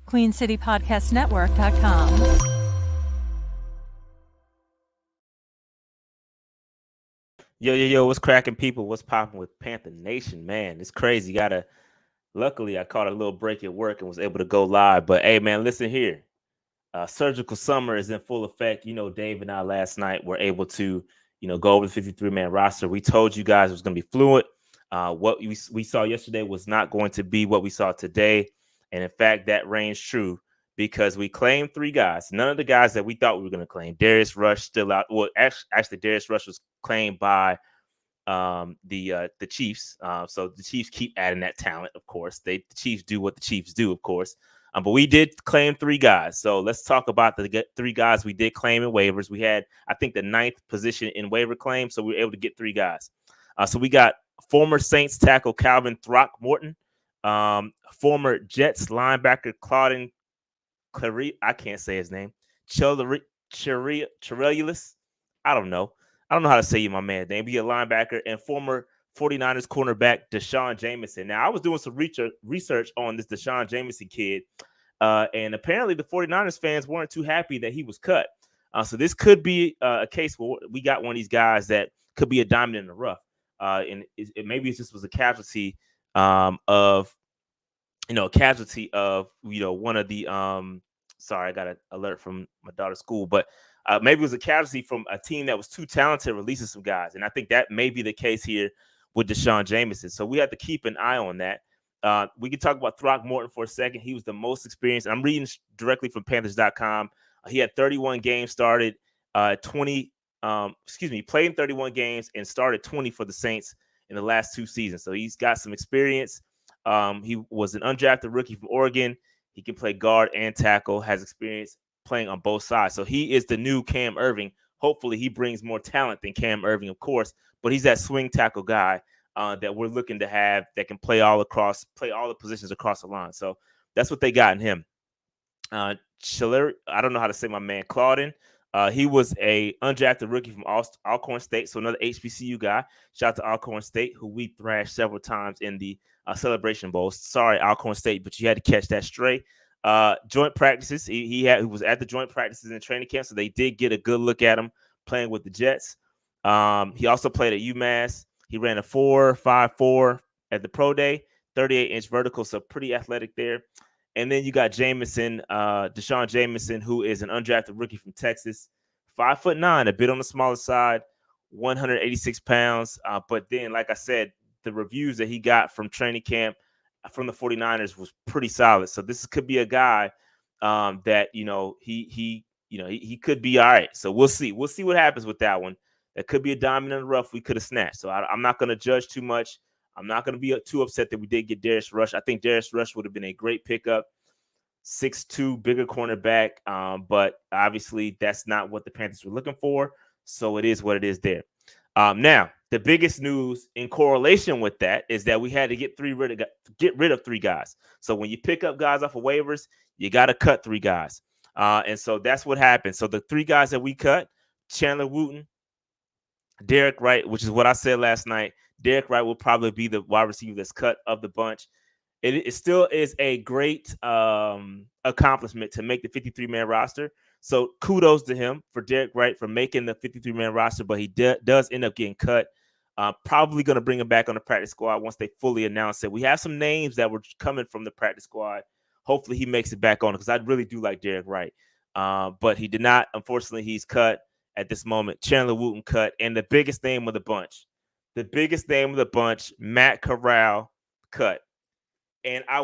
QueenCityPodcastNetwork.com. Yo, what's cracking, people? What's popping with Panther Nation, man? It's crazy. Luckily, I caught a little break at work and was able to go live. But hey, man, listen here. Surgical summer is in full effect. You know, Dave and I last night were able to, go over the 53-man roster. We told you guys it was going to be fluid. What we saw yesterday was not going to be what we saw today. And in fact, that reigns true because we claimed 3 guys. None of the guys that we thought we were going to claim. Darius Rush still out. Well, actually, Darius Rush was claimed by the Chiefs. So the Chiefs keep adding that talent, of course. The Chiefs do what the Chiefs do, of course. But we did claim 3 guys. So let's talk about the 3 guys we did claim in waivers. We had, I think, the 9th position in waiver claim, so we were able to get 3 guys. So we got former Saints tackle Calvin Throckmorton, former Jets linebacker Claudin Clary. I can't say his name. Cherilus. I don't know how to say my man's name. Be a linebacker and former 49ers cornerback Deshaun Jameson. Now, I was doing some research on this Deshaun Jameson kid, and apparently the 49ers fans weren't too happy that he was cut. So this could be a case where we got one of these guys that could be a diamond in the rough. And maybe it just was a casualty of one of the sorry, I got an alert from my daughter's school, but maybe it was a casualty from a team that was too talented releasing some guys. And I think that may be the case here with Deshaun Jameson. So we have to keep an eye on that. We can talk about Throckmorton for a second. He was the most experienced. I'm reading directly from Panthers.com. He had 31 games started, played in 31 games and started 20 for the Saints in the last 2 seasons. So he's got some experience. He was an undrafted rookie from Oregon. He can play guard and tackle, has experience playing on both sides. So he is the new Cam Irving. Hopefully he brings more talent than Cam Irving, of course, but he's that swing tackle guy that we're looking to have that can play all the positions across the line. So that's what they got in him. Schiller, I don't know how to say my man, Claudin. He was a undrafted rookie from Alcorn State, so another HBCU guy. Shout out to Alcorn State, who we thrashed several times in the Celebration Bowl. Sorry, Alcorn State, but you had to catch that straight. Joint practices. He was at the joint practices in training camp, so they did get a good look at him playing with the Jets. He also played at UMass. He ran a 4.54 at the pro day, 38-inch vertical, so pretty athletic there. And then you got Jameson, Deshaun Jameson, who is an undrafted rookie from Texas, 5'9", a bit on the smaller side, 186 pounds. But then, like I said, the reviews that he got from training camp from the 49ers was pretty solid. So this could be a guy that he could be all right. So we'll see. We'll see what happens with that one. That could be a diamond in the rough we could have snatched. So I'm not going to judge too much. I'm not going to be too upset that we did get Darius Rush. I think Darius Rush would have been a great pickup. 6'2", bigger cornerback. But obviously that's not what the Panthers were looking for. So it is what it is there. Now, the biggest news in correlation with that is that we had to get rid of 3 guys. So when you pick up guys off of waivers, you got to cut 3 guys. And so that's what happened. So the 3 guys that we cut, Chandler Wooten, Derek Wright, which is what I said last night. Derek Wright will probably be the wide receiver that's cut of the bunch. It still is a great accomplishment to make the 53-man roster. So kudos to him for Derek Wright for making the 53-man roster, but he does end up getting cut. Probably going to bring him back on the practice squad once they fully announce it. We have some names that were coming from the practice squad. Hopefully he makes it back on because I really do like Derek Wright. But he did not. Unfortunately, he's cut at this moment. Chandler Wooten cut. And the biggest name of the bunch, Matt Corral, cut. And I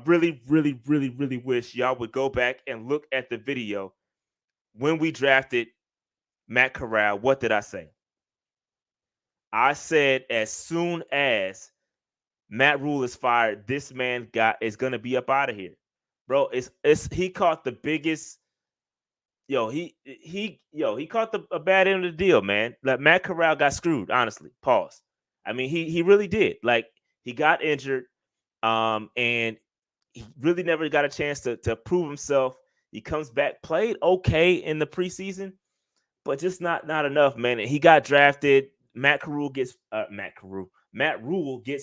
really, really, really, really wish y'all would go back and look at the video when we drafted Matt Corral. What did I say? I said as soon as Matt Rule is fired, this man is going to be up out of here. Bro, he caught the biggest he caught a bad end of the deal, man. Like Matt Corral got screwed, honestly. Pause. I mean, he really did. Like he got injured. And he really never got a chance to prove himself. He comes back, played okay in the preseason, but just not enough, man. And he got drafted. Matt Rule gets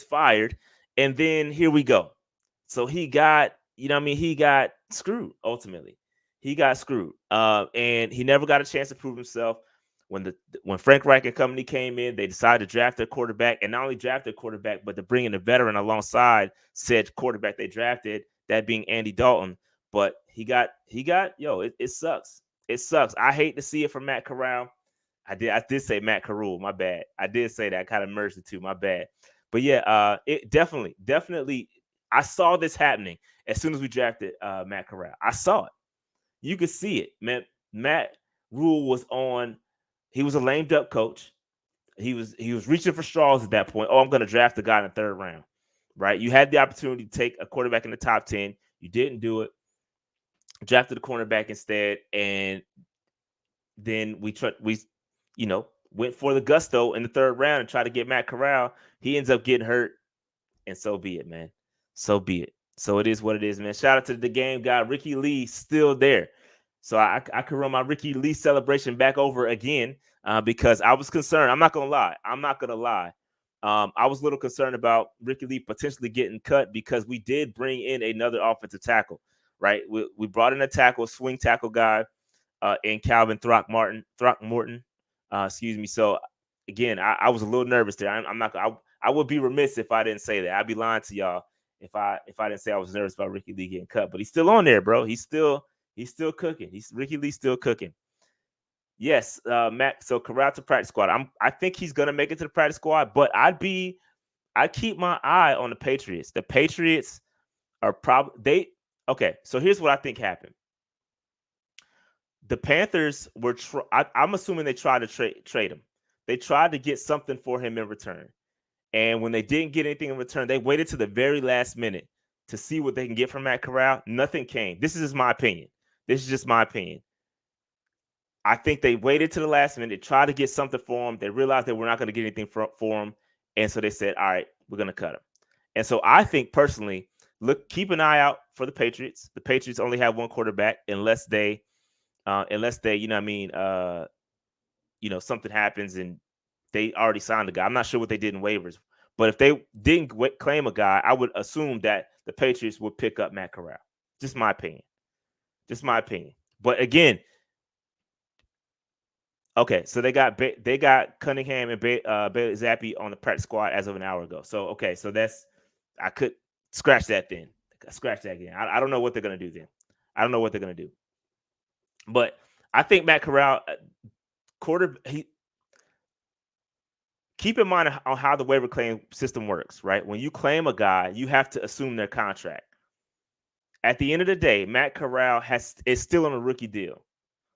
fired, and then here we go. So he got you know what I mean, he got screwed ultimately. He got screwed. And he never got a chance to prove himself. When Frank Reich and company came in, they decided to draft their quarterback, and not only draft their quarterback, but to bring in a veteran alongside said quarterback they drafted, that being Andy Dalton. But it sucks. It sucks. I hate to see it from Matt Corral. I did say Matt Corral, my bad. I did say that. I kind of merged the two, my bad. But yeah, it definitely I saw this happening as soon as we drafted Matt Corral. I saw it. You could see it, man. Matt Rule was on. He was a lame duck coach. He was reaching for straws at that point. Oh, I'm going to draft the guy in the third round, right? You had the opportunity to take a quarterback in the top 10. You didn't do it. Drafted a cornerback instead, and then we went for the gusto in the third round and tried to get Matt Corral. He ends up getting hurt, and so be it, man. So be it. So it is what it is, man. Shout out to the game guy, Ricky Lee, still there. So I could run my Ricky Lee celebration back over again because I was concerned. I'm not gonna lie. I was a little concerned about Ricky Lee potentially getting cut because we did bring in another offensive tackle, right? We brought in a swing tackle guy in Calvin Throckmorton. Excuse me. So again, I was a little nervous there. I'm not. I would be remiss if I didn't say that. I'd be lying to y'all if I didn't say I was nervous about Ricky Lee getting cut. But he's still on there, bro. He's still cooking. Ricky Lee still cooking. Yes, Matt. So Corral to practice squad. I think he's gonna make it to the practice squad, but I'd keep my eye on the Patriots. The Patriots are probably okay. So here's what I think happened. The Panthers were. I'm assuming they tried to trade him. They tried to get something for him in return, and when they didn't get anything in return, they waited to the very last minute to see what they can get from Matt Corral. Nothing came. This is just my opinion. I think they waited to the last minute, tried to get something for him. They realized they were not going to get anything for him, and so they said, "All right, we're going to cut him." And so I think personally, keep an eye out for the Patriots. The Patriots only have one quarterback unless they something happens and they already signed a guy. I'm not sure what they did in waivers, but if they didn't claim a guy, I would assume that the Patriots would pick up Matt Corral. Just my opinion. But again, okay, so they got Cunningham and Bailey Zappi on the practice squad as of an hour ago. So okay, so I could scratch that then. Scratch that again. I don't know what they're gonna do then. But I think Matt Corral, keep in mind on how the waiver claim system works, right? When you claim a guy, you have to assume their contract. At the end of the day, Matt Corral is still on a rookie deal.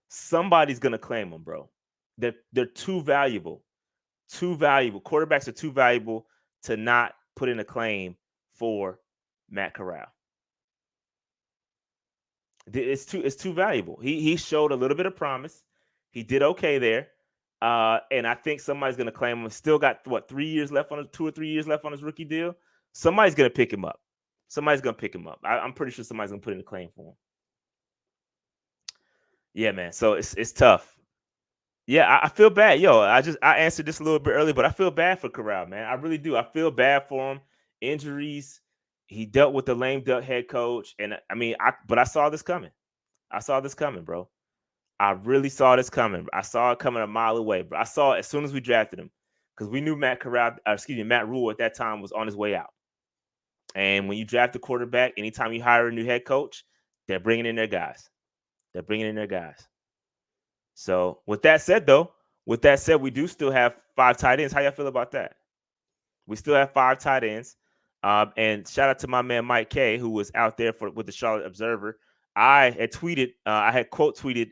Somebody's gonna claim him, bro. They're too valuable. Quarterbacks are too valuable to not put in a claim for Matt Corral. It's too valuable. He showed a little bit of promise. He did okay there. And I think somebody's gonna claim him. Still got 2 or 3 years left on his rookie deal. Somebody's gonna pick him up. I'm pretty sure somebody's gonna put in a claim for him. Yeah, man. So it's tough. Yeah, I feel bad. Yo, I answered this a little bit early, but I feel bad for Corral, man. I really do. I feel bad for him. Injuries. He dealt with the lame duck head coach, and I saw this coming. Bro. I really saw this coming. I saw it coming a mile away, but I saw it as soon as we drafted him because we knew Matt Rule at that time was on his way out. And when you draft a quarterback, anytime you hire a new head coach, they're bringing in their guys. So with that said, we do still have 5 tight ends. How y'all feel about that? We still have 5 tight ends. And shout out to my man Mike K, who was out there with the Charlotte Observer. I had quote tweeted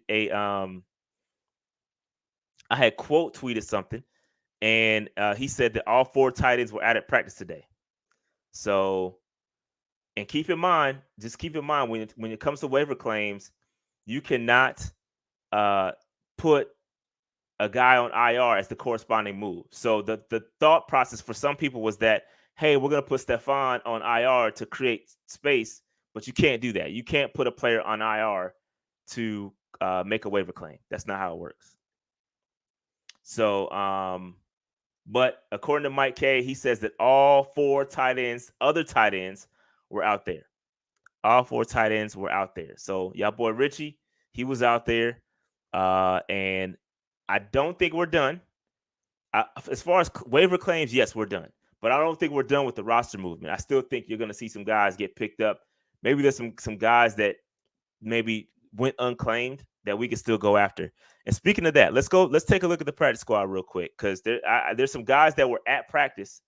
something, and he said that all 4 tight ends were out at practice today. So, and keep in mind when it comes to waiver claims, you cannot put a guy on IR as the corresponding move. So the thought process for some people was that, hey, we're going to put Stefan on IR to create space, but you can't do that. You can't put a player on IR to make a waiver claim. That's not how it works. So, but according to Mike K, he says that all 4 other tight ends were out there. All 4 tight ends were out there. So y'all boy Richie, he was out there. And I don't think we're done. As far as waiver claims, yes, we're done. But I don't think we're done with the roster movement. I still think you're going to see some guys get picked up. Maybe there's some guys that maybe went unclaimed that we can still go after. And speaking of that, let's take a look at the practice squad real quick, because there's some guys that were at practice.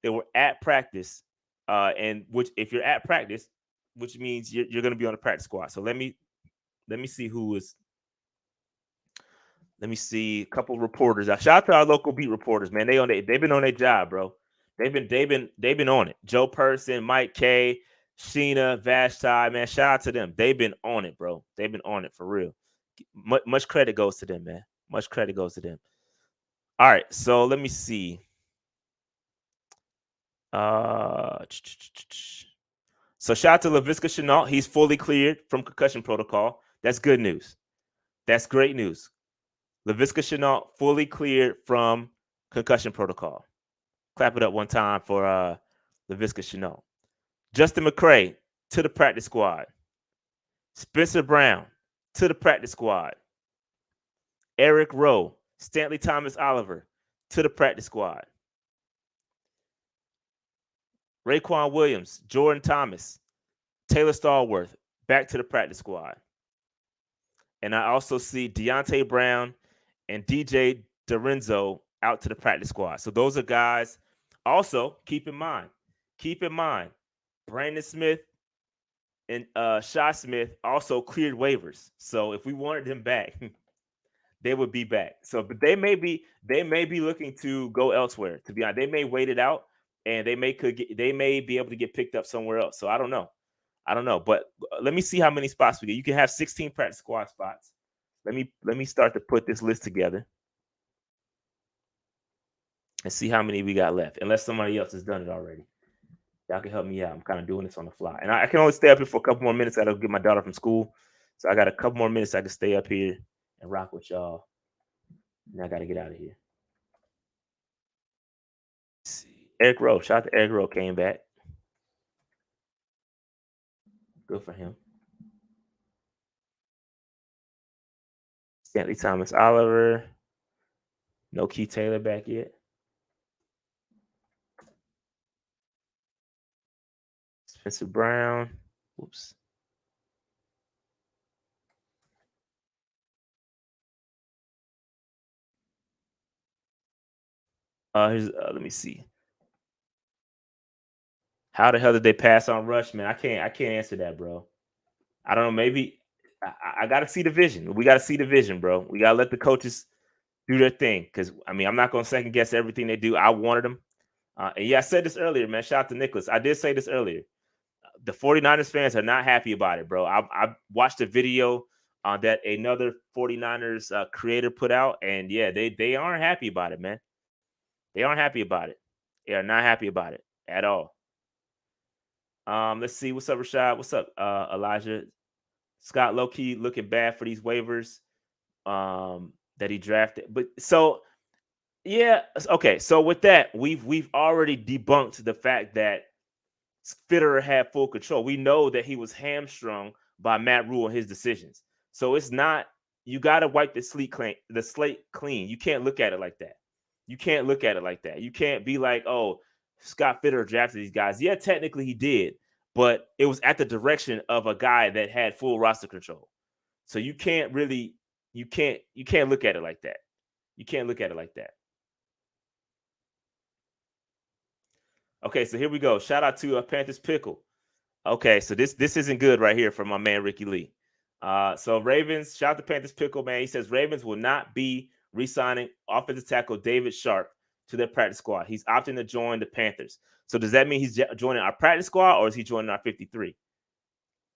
They were at practice, and which, if you're at practice, which means you're going to be on the practice squad. So let me see who is. Let me see a couple of reporters. Shout out to our local beat reporters, man. They've been on their job, bro. They've been on it. Joe Person, Mike K, Sheena, Vashti, man. Shout out to them. They've been on it, bro. They've been on it for real. Much credit goes to them, man. Much credit goes to them. All right, so let me see. So shout out to LaVisca Chenault. He's fully cleared from concussion protocol. That's good news. That's great news. LaVisca Chenault fully cleared from concussion protocol. Clap it up one time for LaVisca Chenault. Justin McCray to the practice squad. Spencer Brown to the practice squad. Eric Rowe, Stanley Thomas Oliver to the practice squad. Raekwon Williams, Jordan Thomas, Taylor Stallworth back to the practice squad. And I also see Deontay Brown and DJ Dorenzo out to the practice squad. So those are guys. Also, keep in mind, Brandon Smith and Shaw Smith also cleared waivers. So if we wanted them back, they would be back. So, but they may be looking to go elsewhere. To be honest, they may wait it out, and they may be able to get picked up somewhere else. So I don't know. But let me see how many spots we get. You can have 16 practice squad spots. Let me start to put this list together and see how many we got left. Unless somebody else has done it already. Y'all can help me out. I'm kind of doing this on the fly. And I can only stay up here for a couple more minutes. I got to get my daughter from school. So I got a couple more minutes I can stay up here and rock with y'all. And I got to get out of here. Let's see. Eric Rowe. Shout out to Eric Rowe. Came back. Good for him. Stanley Thomas Oliver. No Keith Taylor back yet. Spencer Brown. Oops. Let me see. How the hell did they pass on Rush, man? I can't answer that, bro. I don't know. Maybe I got to see the vision. We got to see the vision, bro. We got to let the coaches do their thing. Because, I mean, I'm not going to second guess everything they do. I wanted them. And yeah, I said this earlier, man. Shout out to Nicholas. I did say this earlier. The 49ers fans are not happy about it, bro. I watched a video that another 49ers creator put out. And yeah, they aren't happy about it, man. They aren't happy about it. They are not happy about it at all. Let's see. What's up, Rashad? What's up, Elijah? Scott low-key looking bad for these waivers that he drafted. But so, yeah, okay. So with that, we've already debunked the fact that Fitterer had full control. We know that he was hamstrung by Matt Rule and his decisions. So it's not, you got to wipe the slate clean. You can't look at it like that. You can't be like, oh, Scott Fitterer drafted these guys. Yeah, technically he did, but it was at the direction of a guy that had full roster control. So you can't look at it like that. You can't look at it like that. Okay, so here we go. Shout out to Panthers Pickle. Okay, so this isn't good right here from my man Ricky Lee. So Ravens, shout out to Panthers Pickle, man. He says Ravens will not be re-signing offensive tackle David Sharp to their practice squad. He's opting to join the Panthers. So does that mean he's joining our practice squad, or is he joining our 53?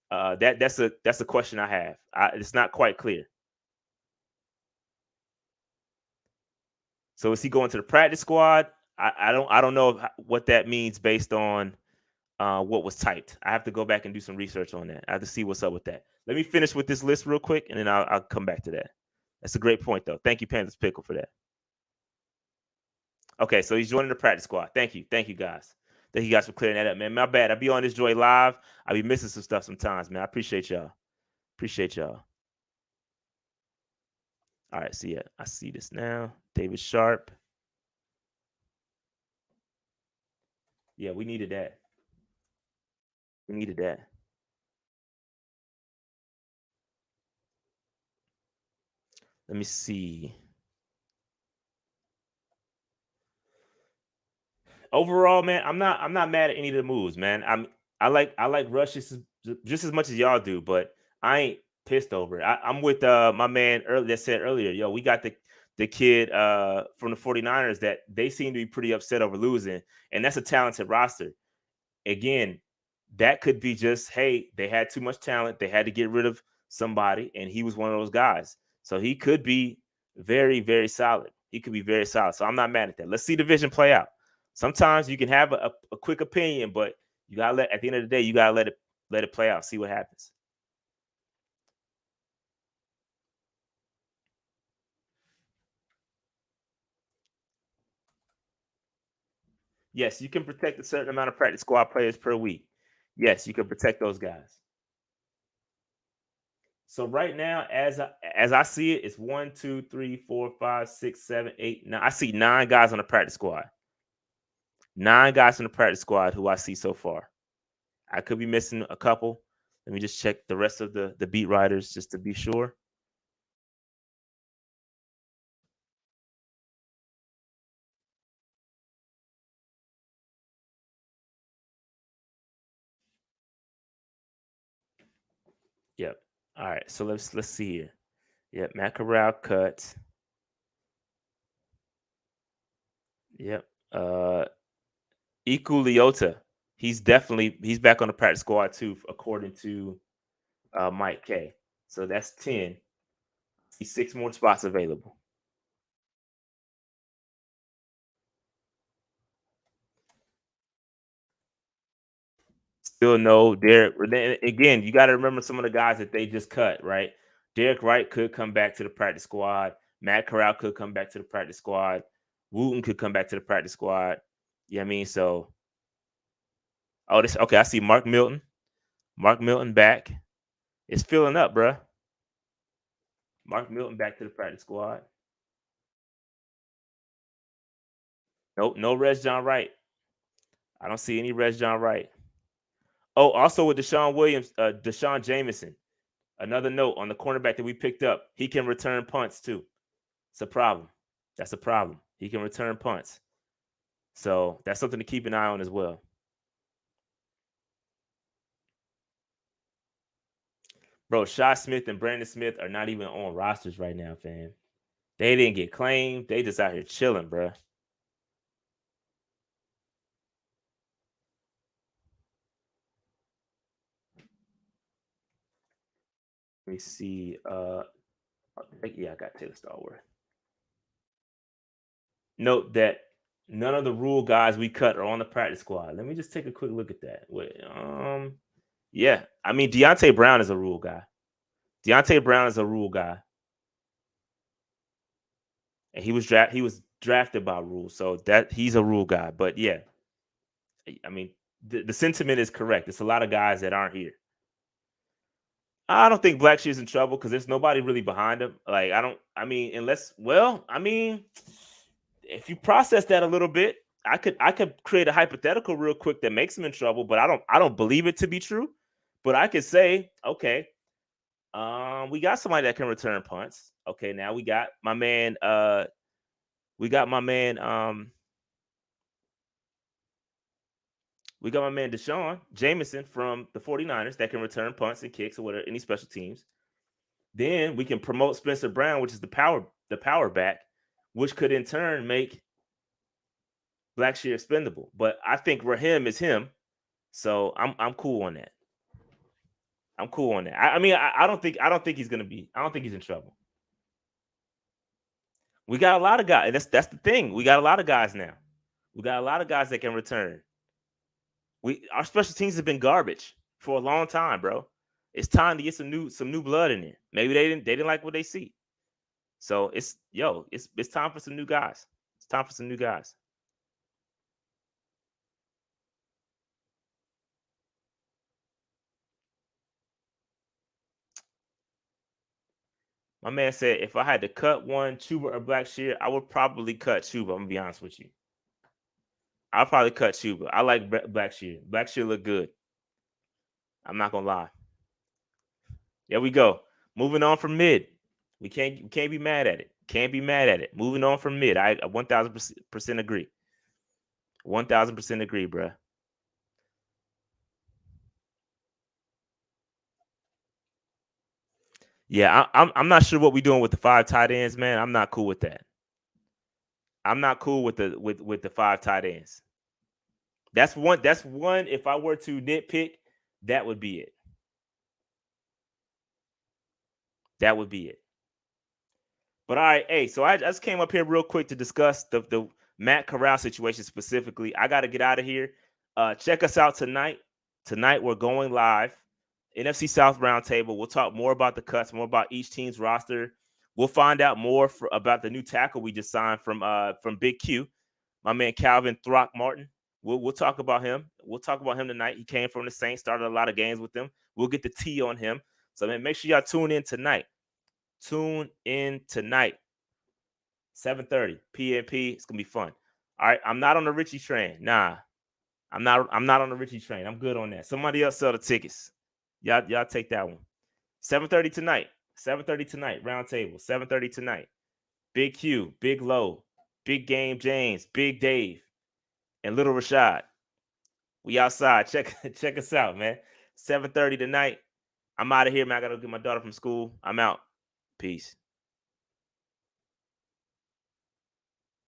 That's a question I have. It's not quite clear. So is he going to the practice squad? I don't know what that means based on what was typed. I have to go back and do some research on that. I have to see what's up with that. Let me finish with this list real quick, and then I'll come back to that. That's a great point, though. Thank you, Panthers Pickle, for that. Okay, so he's joining the practice squad. Thank you, guys. Thank you guys for clearing that up, man. My bad. I be on this joy live. I be missing some stuff sometimes, man. I appreciate y'all. Appreciate y'all. All right, so yeah, I see this now. David Sharp. Yeah, we needed that. We needed that. Let me see. Overall, man, I'm not mad at any of the moves, man. I like Rush just as much as y'all do, but I ain't pissed over it. I'm with my man earlier that said earlier, yo, we got the kid from the 49ers that they seem to be pretty upset over losing, and that's a talented roster. Again, that could be just, hey, they had too much talent. They had to get rid of somebody, and he was one of those guys. So he could be very, very solid. He could be very solid. So I'm not mad at that. Let's see the vision play out. Sometimes you can have a quick opinion, but you gotta at the end of the day, you gotta let it play out, see what happens. Yes, you can protect a certain amount of practice squad players per week. Yes, you can protect those guys. So right now, as I see it, it's 1, 2, 3, 4, 5, 6, 7, 8, 9. I see 9 guys on the practice squad. 9 guys on the practice squad who I see so far. I could be missing a couple. Let me just check the rest of the beat writers just to be sure. Yep. All right. So let's see here. Yep. Matt Corral cut. Yep. Iku Leota. He's back on the practice squad too, according to Mike K. So that's 10. See 6 more spots available. Still no Derek. Again, you got to remember some of the guys that they just cut, right? Derek Wright could come back to the practice squad. Matt Corral could come back to the practice squad. Wooten could come back to the practice squad. Yeah, I mean, so this okay. I see Mark Milton. Mark Milton back. It's filling up, bruh. Mark Milton back to the practice squad. Nope, no Res John Wright. I don't see any Res John Wright. Oh, also with Deshaun Jameson. Another note on the cornerback that we picked up. He can return punts too. It's a problem. That's a problem. He can return punts. So that's something to keep an eye on as well. Bro, Shaw Smith and Brandon Smith are not even on rosters right now, fam. They didn't get claimed. They just out here chilling, bro. Let me see. Yeah, I got Taylor Starworth. Note that none of the rule guys we cut are on the practice squad. Let me just take a quick look at that. Wait, yeah. I mean, Deontay Brown is a rule guy. Deontay Brown is a rule guy. And he was drafted by rule. So that he's a rule guy. But yeah. I mean, the sentiment is correct. It's a lot of guys that aren't here. I don't think Blackshear's in trouble because there's nobody really behind him. Like, if you process that a little bit, I could create a hypothetical real quick that makes him in trouble, but I don't believe it to be true. But I could say, okay, we got somebody that can return punts. Okay, now we got my man, Deshaun Jameson from the 49ers that can return punts and kicks or whatever, any special teams. Then we can promote Spencer Brown, which is the power back, which could in turn make Blackshear expendable. But I think Raheem is him, so I'm cool on that. I'm cool on that. I don't think he's gonna be. I don't think he's in trouble. We got a lot of guys. That's the thing. We got a lot of guys now. We got a lot of guys that can return. Our special teams have been garbage for a long time, bro. It's time to get some new blood in there. Maybe they didn't like what they see. So it's time for some new guys. It's time for some new guys. My man said if I had to cut one, Chuba or Blackshear, I would probably cut Chuba. I'm gonna be honest with you. I'll probably cut Chuba. I like Blackshear. Blackshear look good. I'm not gonna lie. There we go. Moving on from mid. We can't be mad at it. Can't be mad at it. Moving on from mid. I 1000% agree. 1000% agree, bruh. Yeah, I'm not sure what we're doing with the 5 tight ends, man. I'm not cool with that. I'm not cool with the 5 tight ends. That's one. If I were to nitpick, that would be it. That would be it. But all right, hey, so I just came up here real quick to discuss the Matt Corral situation specifically. I got to get out of here. Check us out tonight. Tonight we're going live. NFC South Roundtable. We'll talk more about the cuts, more about each team's roster. We'll find out more about the new tackle we just signed from Big Q, my man Calvin Throckmorton. We'll talk about him. We'll talk about him tonight. He came from the Saints, started a lot of games with them. We'll get the T on him. So man, make sure y'all tune in tonight. Tune in tonight, 7:30 PNP. It's gonna be fun. All right, I'm not on the Richie train. Nah, I'm not on the Richie train. I'm good on that. Somebody else sell the tickets. Y'all take that one. 7:30 tonight. 7:30 tonight. Round table. 7:30 tonight. Big Q, Big Low, Big Game James, Big Dave, and Little Rashad. We outside. Check us out, man. 7:30 tonight. I'm out of here, man. I gotta get my daughter from school. I'm out. Peace.